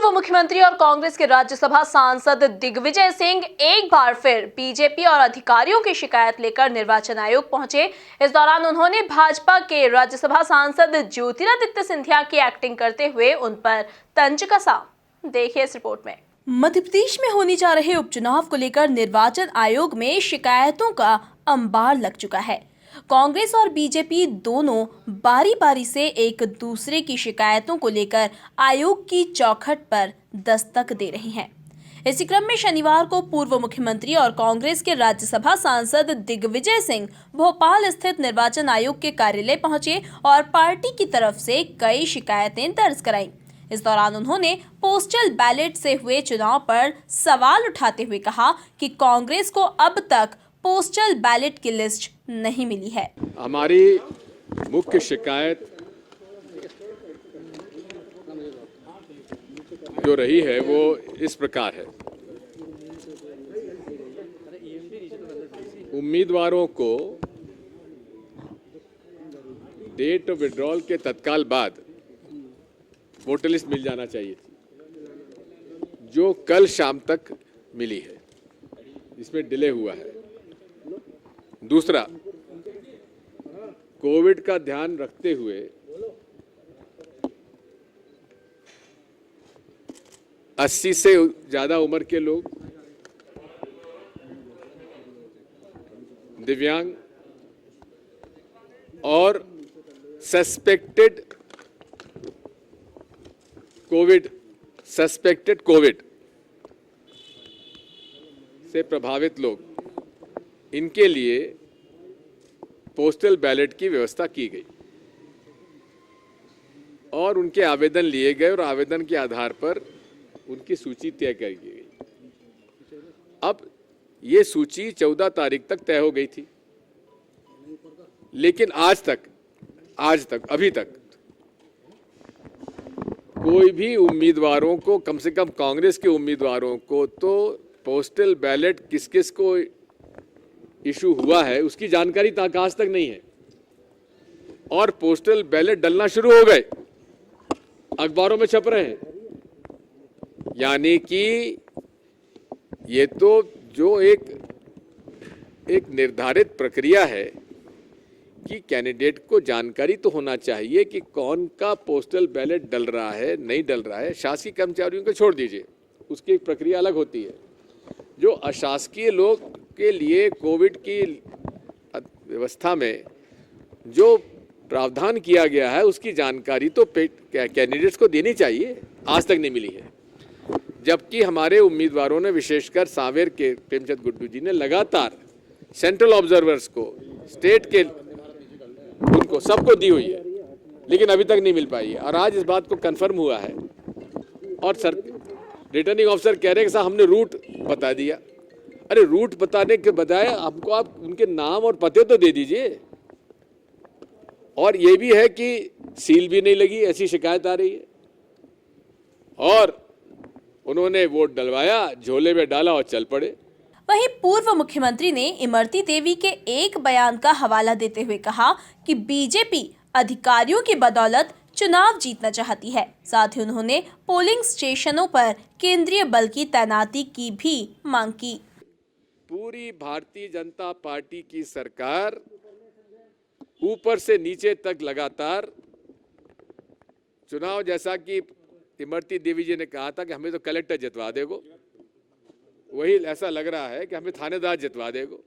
पूर्व मुख्यमंत्री और कांग्रेस के राज्यसभा सांसद दिग्विजय सिंह एक बार फिर बीजेपी और अधिकारियों की शिकायत लेकर निर्वाचन आयोग पहुंचे। इस दौरान उन्होंने भाजपा के राज्यसभा सांसद ज्योतिरादित्य सिंधिया की एक्टिंग करते हुए उन पर तंज कसा। देखिए इस रिपोर्ट में। मध्य प्रदेश में होने जा रहे उपचुनाव को लेकर निर्वाचन आयोग में शिकायतों का अंबार लग चुका है। कांग्रेस और बीजेपी दोनों बारी बारी से एक दूसरे की शिकायतों को लेकर आयोग की चौखट पर दस्तक दे रही हैं। इसी क्रम में शनिवार को पूर्व मुख्यमंत्री और कांग्रेस के राज्यसभा सांसद दिग्विजय सिंह भोपाल स्थित निर्वाचन आयोग के कार्यालय पहुंचे और पार्टी की तरफ से कई शिकायतें दर्ज कराईं। इस दौरान उन्होंने पोस्टल बैलेट से हुए चुनाव पर सवाल उठाते हुए कहा कि कांग्रेस को अब तक पोस्टल बैलेट की लिस्ट नहीं मिली है। हमारी मुख्य शिकायत जो रही है वो इस प्रकार है। उम्मीदवारों को डेट ऑफ विड्रॉल के तत्काल बाद वोटर लिस्ट मिल जाना चाहिए थी, जो कल शाम तक मिली है। इसमें डिले हुआ है। दूसरा, कोविड का ध्यान रखते हुए 80 से ज्यादा उम्र के लोग, दिव्यांग और सस्पेक्टेड कोविड से प्रभावित लोग, इनके लिए पोस्टल बैलेट की व्यवस्था की गई और उनके आवेदन लिए गए और आवेदन के आधार पर उनकी सूची तय की गई। अब ये सूची 14 तारीख तक तय हो गई थी, लेकिन आज तक अभी तक कोई भी उम्मीदवारों को, कम से कम कांग्रेस के उम्मीदवारों को तो पोस्टल बैलेट किस किस को इशू हुआ है उसकी जानकारी आज तक नहीं है। और पोस्टल बैलेट डलना शुरू हो गए, अखबारों में छप रहे हैं। यानी कि ये तो जो एक निर्धारित प्रक्रिया है कि कैंडिडेट को जानकारी तो होना चाहिए कि कौन का पोस्टल बैलेट डल रहा है, नहीं डल रहा है। शासकीय कर्मचारियों को छोड़ दीजिए, उसकी एक प्रक्रिया अलग होती है। जो अशासकीय लोग के लिए कोविड की व्यवस्था में जो प्रावधान किया गया है उसकी जानकारी तो कैंडिडेट्स को देनी चाहिए, आज तक नहीं मिली है। जबकि हमारे उम्मीदवारों ने, विशेषकर सांवेर के प्रेमचंद गुड्डू जी ने लगातार सेंट्रल ऑब्जर्वर्स को, स्टेट के उनको सबको दी हुई है, लेकिन अभी तक नहीं मिल पाई है। और आज इस बात को कंफर्म हुआ है और रिटर्निंग ऑफिसर कह रहे हैं कि साहब हमने रूट बता दिया। अरे रूट बताने के बजाय हमको आप उनके नाम और पते तो दे दीजिए। और ये भी है कि सील भी नहीं लगी, ऐसी शिकायत आ रही है। और उन्होंने वोट डलवाया, झोले में डाला और चल पड़े। वहीं पूर्व मुख्यमंत्री ने इमरती देवी के एक बयान का हवाला देते हुए कहा कि बीजेपी अधिकारियों की बदौलत चुनाव जीतना चाहती है। साथ ही उन्होंने पोलिंग स्टेशनों पर केंद्रीय बल की तैनाती की भी मांग की। पूरी भारतीय जनता पार्टी की सरकार ऊपर से नीचे तक लगातार चुनाव, जैसा कि इमरती देवी जी ने कहा था कि हमें तो कलेक्टर जितवा देगो, वही ऐसा लग रहा है कि हमें थानेदार जितवा देगो,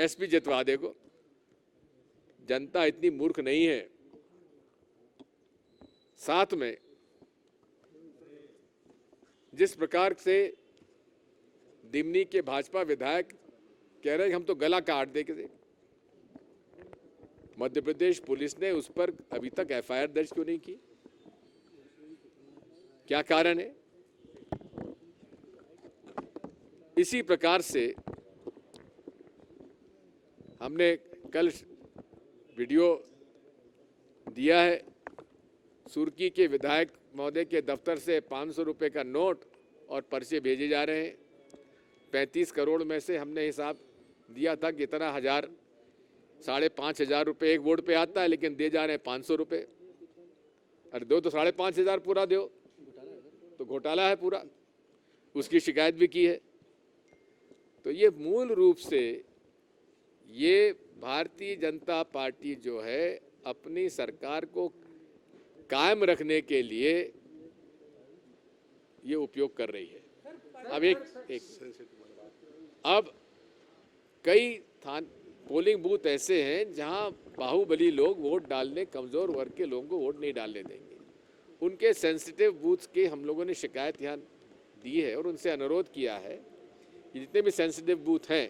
एसपी जितवा देगो। जनता इतनी मूर्ख नहीं है। साथ में जिस प्रकार से दिमनी के भाजपा विधायक कह रहे हैं कि हम तो गला काट देंगे, मध्य प्रदेश पुलिस ने उस पर अभी तक एफआईआर दर्ज क्यों नहीं की? क्या कारण है? इसी प्रकार से हमने कल वीडियो दिया है। सुर्की के विधायक महोदय के दफ्तर से 500 रुपए का नोट और पर्चे भेजे जा रहे हैं। 35 करोड़ में से हमने हिसाब दिया था कि इतना 5,500 रुपये एक वोट पे आता है, लेकिन दे जा रहे हैं 500 रुपये। अरे दो तो 5,500 पूरा दो, तो घोटाला है पूरा, उसकी शिकायत भी की है। तो ये मूल रूप से ये भारतीय जनता पार्टी जो है अपनी सरकार को कायम रखने के लिए ये उपयोग कर रही है। अब कई पोलिंग बूथ ऐसे हैं जहां बाहुबली लोग वोट डालने, कमजोर वर्ग के लोगों को वोट नहीं डालने देंगे। उनके सेंसिटिव बूथ्स की हम लोगों ने शिकायत यहाँ दी है और उनसे अनुरोध किया है कि जितने भी सेंसिटिव बूथ हैं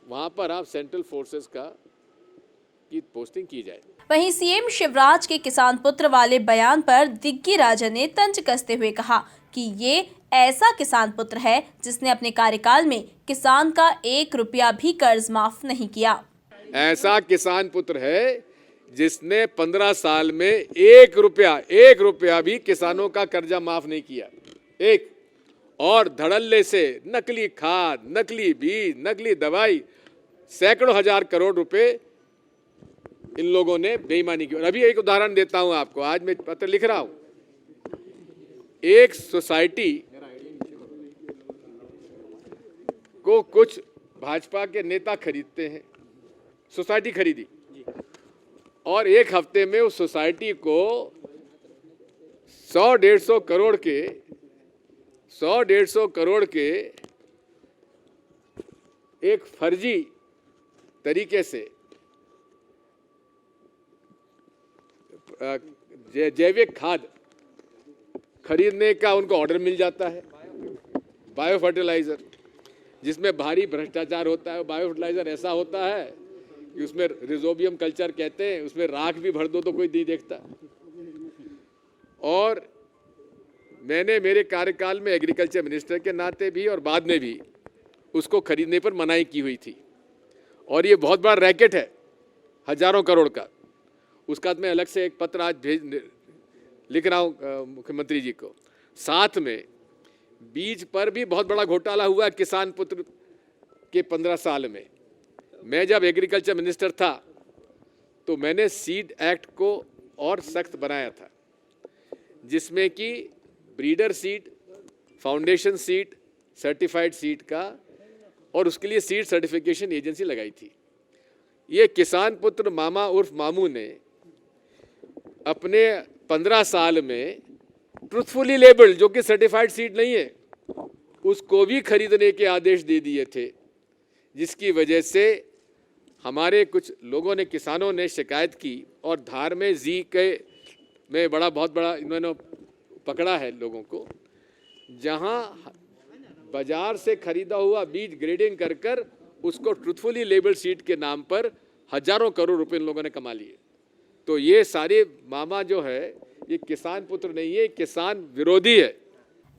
वहाँ पर आप सेंट्रल फोर्सेस की पोस्टिंग की जाए। वहीं सीएम शिवराज के किसान पुत्र वाले बयान पर दिग्गी राजन ने तंज कसते हुए कहा कि ये ऐसा किसान पुत्र है जिसने अपने कार्यकाल में किसान का 1 रुपया भी कर्ज माफ नहीं किया। ऐसा किसान पुत्र है जिसने 15 साल में 1 रुपया भी किसानों का कर्जा माफ नहीं किया। और धड़ल्ले से नकली खाद, नकली बीज, नकली दवाई, सैकड़ों हजार करोड़ रुपए इन लोगों ने बेईमानी की। और अभी एक उदाहरण देता हूं आपको, आज मैं पत्र लिख रहा हूं। एक सोसाइटी को कुछ भाजपा के नेता खरीदते हैं, सोसाइटी खरीदी और एक हफ्ते में उस सोसाइटी को 100-150 करोड़ के एक फर्जी तरीके से जैविक खाद खरीदने का उनको ऑर्डर मिल जाता है। बायो फर्टिलाइजर जिसमें भारी भ्रष्टाचार होता है। बायो फर्टिलाइजर ऐसा होता है कि उसमें रिजोबियम कल्चर कहते हैं, उसमें राख भी भर दो तो कोई नहीं देखता। और मैंने मेरे कार्यकाल में एग्रीकल्चर मिनिस्टर के नाते भी और बाद में भी उसको खरीदने पर मनाही की हुई थी। और ये बहुत बड़ा रैकेट है, हजारों करोड़ का। उसका मैं अलग से एक पत्र आज लिख रहा हूँ मुख्यमंत्री जी को। साथ में बीज पर भी बहुत बड़ा घोटाला हुआ किसान पुत्र के 15 साल में। मैं जब एग्रीकल्चर मिनिस्टर था तो मैंने सीड एक्ट को और सख्त बनाया था, जिसमें कि breeder seed, foundation seed, certified seed का और उसके लिए सीड सर्टिफिकेशन एजेंसी लगाई थी। ये किसान पुत्र मामा उर्फ मामू ने अपने 15 साल में ट्रुथफुली लेबल्ड, जो कि सर्टिफाइड सीड नहीं है, उसको भी खरीदने के आदेश दे दिए थे, जिसकी वजह से हमारे कुछ लोगों ने, किसानों ने शिकायत की और धार में में बहुत बड़ा इन्होंने पकड़ा है लोगों को, जहां बाजार से खरीदा हुआ बीज ग्रेडिंग कर उसको ट्रुथफुली लेबल सीड के नाम पर हजारों करोड़ रुपए इन लोगों ने कमा लिए। तो ये सारे मामा जो है ये किसान पुत्र नहीं है, किसान विरोधी है।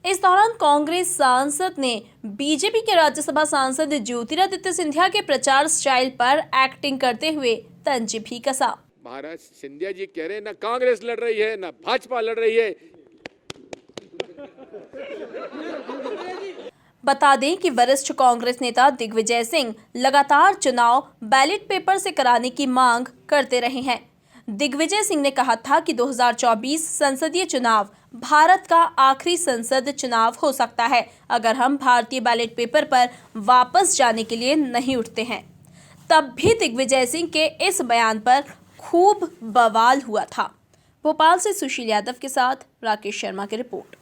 इस दौरान कांग्रेस सांसद ने बीजेपी के राज्यसभा सांसद ज्योतिरादित्य सिंधिया के प्रचार स्टाइल पर एक्टिंग करते हुए तंज भी कसा। महाराज सिंधिया जी कह रहे हैं ना कांग्रेस लड़ रही है ना भाजपा लड़ रही है। बता दें कि वरिष्ठ कांग्रेस नेता दिग्विजय सिंह लगातार चुनाव बैलेट पेपर से कराने की मांग करते रहे हैं। दिग्विजय सिंह ने कहा था कि 2024 संसदीय चुनाव भारत का आखिरी संसद चुनाव हो सकता है अगर हम भारतीय बैलेट पेपर पर वापस जाने के लिए नहीं उठते हैं। तब भी दिग्विजय सिंह के इस बयान पर खूब बवाल हुआ था। भोपाल से सुशील यादव के साथ राकेश शर्मा की रिपोर्ट।